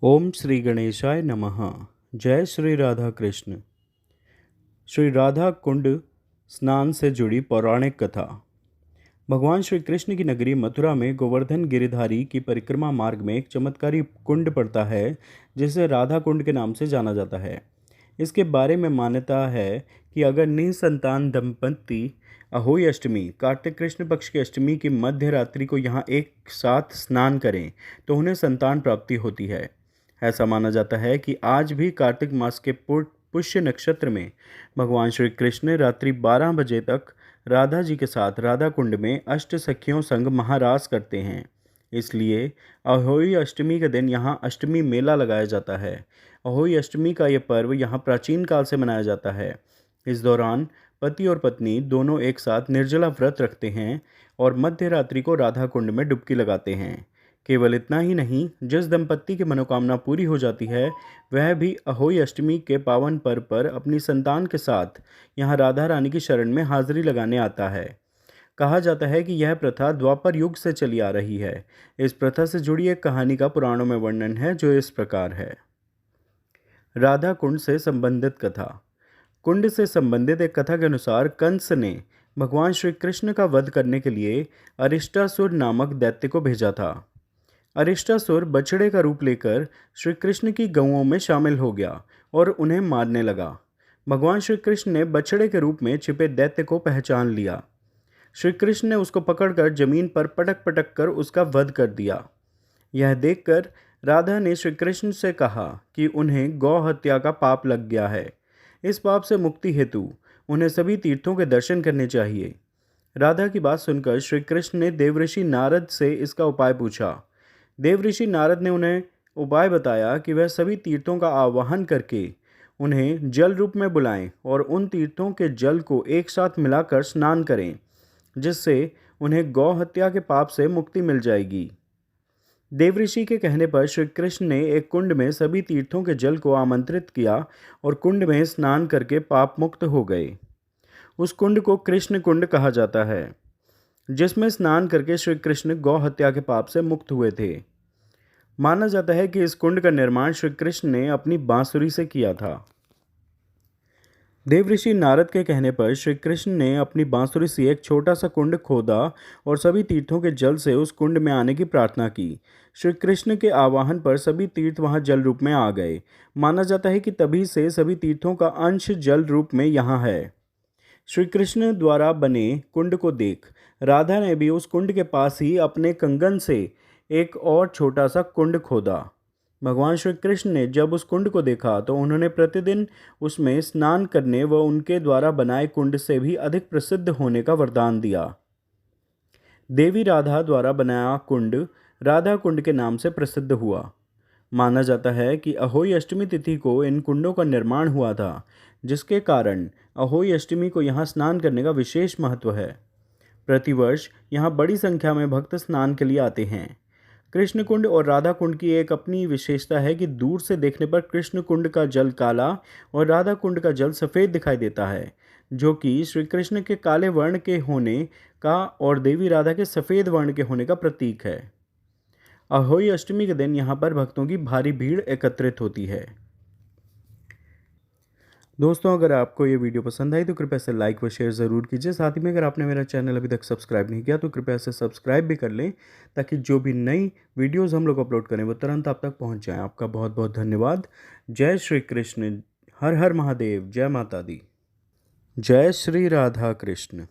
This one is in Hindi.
ओम श्री गणेशाय नमः। जय श्री राधा कृष्ण। श्री राधा कुंड स्नान से जुड़ी पौराणिक कथा। भगवान श्री कृष्ण की नगरी मथुरा में गोवर्धन गिरिधारी की परिक्रमा मार्ग में एक चमत्कारी कुंड पड़ता है जिसे राधा कुंड के नाम से जाना जाता है। इसके बारे में मान्यता है कि अगर निसंतान दंपति अहोई अष्टमी कार्तिक कृष्ण पक्ष की अष्टमी की मध्य रात्रि को यहाँ एक साथ स्नान करें तो उन्हें संतान प्राप्ति होती है। ऐसा माना जाता है कि आज भी कार्तिक मास के पुष्य नक्षत्र में भगवान श्री कृष्ण रात्रि 12 बजे तक राधा जी के साथ राधा कुंड में अष्ट सखियों संग महारास करते हैं। इसलिए अहोई अष्टमी के दिन यहाँ अष्टमी मेला लगाया जाता है। अहोई अष्टमी का यह पर्व यहाँ प्राचीन काल से मनाया जाता है। इस दौरान पति और पत्नी दोनों एक साथ निर्जला व्रत रखते हैं और मध्य रात्रि को राधा कुंड में डुबकी लगाते हैं। केवल इतना ही नहीं, जिस दंपत्ति की मनोकामना पूरी हो जाती है वह भी अहोई अष्टमी के पावन पर्व पर अपनी संतान के साथ यहाँ राधा रानी की शरण में हाजिरी लगाने आता है। कहा जाता है कि यह प्रथा द्वापर युग से चली आ रही है। इस प्रथा से जुड़ी एक कहानी का पुराणों में वर्णन है जो इस प्रकार है। राधा कुंड से संबंधित कथा। कुंड से संबंधित एक कथा के अनुसार कंस ने भगवान श्री कृष्ण का वध करने के लिए अरिष्टासुर नामक दैत्य को भेजा था। अरिष्टासुर बछड़े का रूप लेकर श्री कृष्ण की गऊओं में शामिल हो गया और उन्हें मारने लगा। भगवान श्री कृष्ण ने बछड़े के रूप में छिपे दैत्य को पहचान लिया। श्री कृष्ण ने उसको पकड़कर जमीन पर पटक पटक कर उसका वध कर दिया। यह देखकर राधा ने श्री कृष्ण से कहा कि उन्हें गौ हत्या का पाप लग गया है। इस पाप से मुक्ति हेतु उन्हें सभी तीर्थों के दर्शन करने चाहिए। राधा की बात सुनकर श्री कृष्ण ने देवऋषि नारद से इसका उपाय पूछा। देवऋषि नारद ने उन्हें उपाय बताया कि वह सभी तीर्थों का आवाहन करके उन्हें जल रूप में बुलाएं और उन तीर्थों के जल को एक साथ मिलाकर स्नान करें, जिससे उन्हें गौ हत्या के पाप से मुक्ति मिल जाएगी। देवऋषि के कहने पर श्री कृष्ण ने एक कुंड में सभी तीर्थों के जल को आमंत्रित किया और कुंड में स्नान करके पाप मुक्त हो गए। उस कुंड को कृष्ण कुंड कहा जाता है, जिसमें स्नान करके श्री कृष्ण गौ हत्या के पाप से मुक्त हुए थे। माना जाता है कि इस कुंड का निर्माण श्री कृष्ण ने अपनी बांसुरी से किया था। देवऋषि नारद के कहने पर श्री कृष्ण ने अपनी बांसुरी से एक छोटा सा कुंड खोदा और सभी तीर्थों के जल से उस कुंड में आने की प्रार्थना की। श्री कृष्ण के आवाहन पर सभी तीर्थ वहां जल रूप में आ गए। माना जाता है कि तभी से सभी तीर्थों का अंश जल रूप में यहाँ है। श्री कृष्ण द्वारा बने कुंड को देख राधा ने भी उस कुंड के पास ही अपने कंगन से एक और छोटा सा कुंड खोदा। भगवान श्री कृष्ण ने जब उस कुंड को देखा तो उन्होंने प्रतिदिन उसमें स्नान करने व उनके द्वारा बनाए कुंड से भी अधिक प्रसिद्ध होने का वरदान दिया। देवी राधा द्वारा बनाया कुंड राधा कुंड के नाम से प्रसिद्ध हुआ। माना जाता है कि अहोई अष्टमी तिथि को इन कुंडों का निर्माण हुआ था, जिसके कारण अहोई अष्टमी को यहाँ स्नान करने का विशेष महत्व है। प्रतिवर्ष यहाँ बड़ी संख्या में भक्त स्नान के लिए आते हैं। कृष्ण कुंड और राधा कुंड की एक अपनी विशेषता है कि दूर से देखने पर कृष्ण कुंड का जल काला और राधा कुंड का जल सफ़ेद दिखाई देता है, जो कि श्री कृष्ण के काले वर्ण के होने का और देवी राधा के सफ़ेद वर्ण के होने का प्रतीक है। अहोई अष्टमी के दिन यहाँ पर भक्तों की भारी भीड़ एकत्रित होती है। दोस्तों, अगर आपको ये वीडियो पसंद आई तो कृपया से लाइक व शेयर ज़रूर कीजिए। साथ ही में अगर आपने मेरा चैनल अभी तक सब्सक्राइब नहीं किया तो कृपया से सब्सक्राइब भी कर लें, ताकि जो भी नई वीडियोज़ हम लोग अपलोड करें वो तुरंत आप तक पहुँच जाएँ। आपका बहुत बहुत धन्यवाद। जय श्री कृष्ण। हर हर महादेव। जय माता दी। जय श्री राधा कृष्ण।